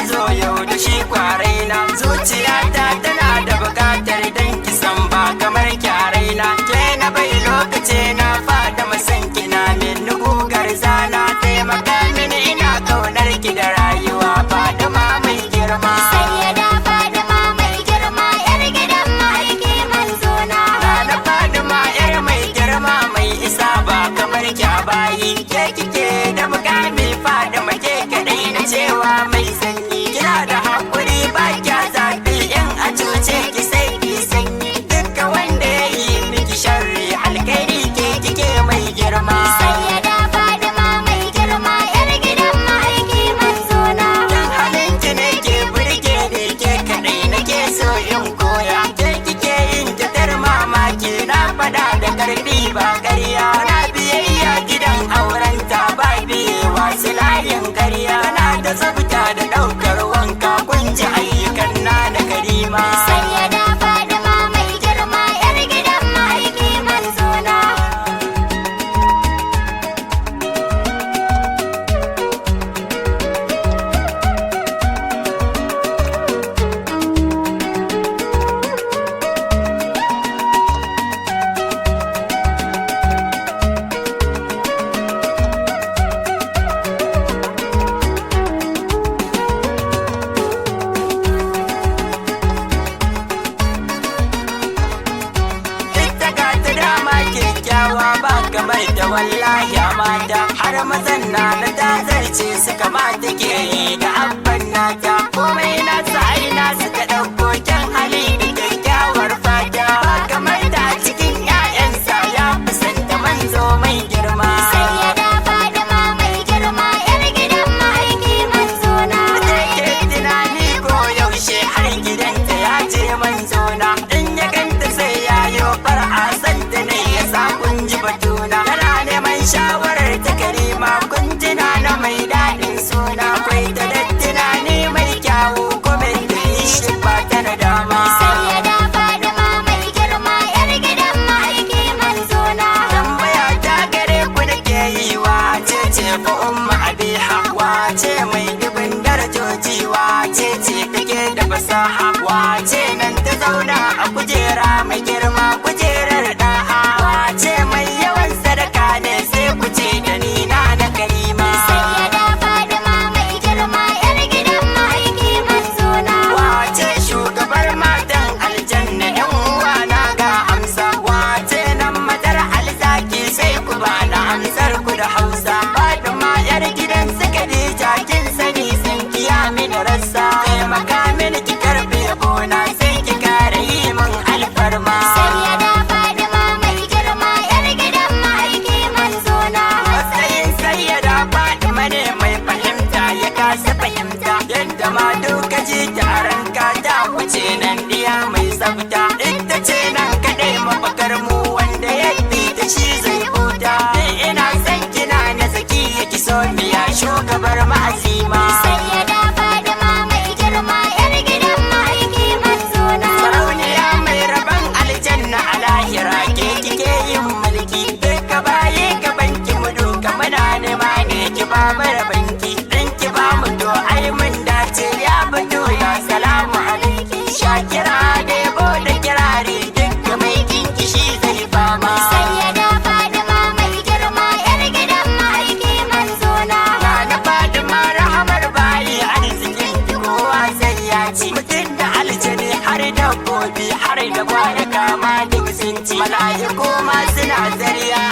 zo yau da shi kwaraina. Zuciyata tana da bukatar dan kisan ba kamar kyaraina. Ke na bai lokaci na fada masan kina min nugugar zana. Taimaka mini ina kaunar ki da rayuwa Fadima mai girma. Sayyada Fadima mai girma, yar gidan ma'aiki manzona. Rana Fadima yar mai girma mai isa ba kamar kyabayi. Ke kike da mukami Fadima ke kadai na cewa mai sanyi. Kina da hakuri ba kya zafi in a cuce ki sai ki sanyi. Dukkan wanda ya yi miki sharri alkhairi ke kike mai girma. Sayyada Fadima mai girma, yar gidan ma'aiki manzona. Dan halinki ne ke burge ni ke kadai nake so in koya. Ke kike yin jatar mamaki na fada da karfi ba ƙarya. Na biyayya gidan aurenta ba biyewa su layin ƙarya. Kana da tsafta da ɗaukar wanka kun ji ayyukan na karima. Sayyada Fadima mai girma, yar gidan ma'aiki manzona. Ita ga ta dama kyakkyawa ba kamar da wallahi a mata. Har mazan na ta zarce su kamata ke yi da abban nata. Komai na ai na suka ɗauko kyan hali da kyakkyawar fata. Ba kamar ta cikin 'ya'yansa ya kusanta manzo mai girma. Sayyada Fadima mai girma, yar gidan ma'aiki manzona. Ke tunani ko yaushe har gidanta ya je manzona. In ya ganta sai ya yo far'a santa ne ya sa kun ji batuna. Tana neman shawarar ta karima kun tuna na mai daɗin suna. Kwai ta da tunani mai kyawu kuma da yi shi ba ta na dama. Sayyada Fadima mai girma, yar gidan ma'aiki manzona. Tambaya ta gare ku da ke yi wace ce fa umma abiha. Wace mai dubin darajoji wace ce take da fasaha. Wace nan ta zauna a kujera mai girma kujerar da'a. Wace mai yawan sadaka ne sai ku ce da ni na karima. Sayyada Fadima mai girma, yar gidan ma'aiki manzona. Wace shugabar matan aljanna yan uwa na ga amsa. Wace nan matar alzaki sai ku bana amsar ku da Hausa. Fatima yar gidan su Khadija kin sani sun kiya mini rassa. Taimaka mini ki karbe bona sai ki kare yi min alfarma. Sayyada Fadima mai girma, yar gidan ma'aiki manzona. Matsayin sayyada Fatima ne mai fahimta ya kasa fahimta. Yadda ma duka ji ta ranka ta wuce nan diya mai tsafta. Ita ce nan kadai mafakar mu wanda ya fi ta shi zai huta. Ni ina son kina na zaki ya ki so miya shugabar ma'azima. Sayyada Fadima mai girma, yar gidan ma'aiki manzona. Sarauniya mai rabon aljanna a lahira ke kike yin mulki. Duka baye gaban ki mu duka muna nema ne ki ba mu rabanki. In ki ba mu to ai mun dace ya fito ya salamu alaiki. Shakira da yabo da kirari duka mai kinki shi zai fama. Sayyada Fadima mai girma, yar gidan ma'aiki manzona. Na Fatima rahamar bayi arzikin ki kowa sai ya ci. Mutum da aljani har dabbobi har da kwana kama duk sun ci. Mala'iku ma suna zariya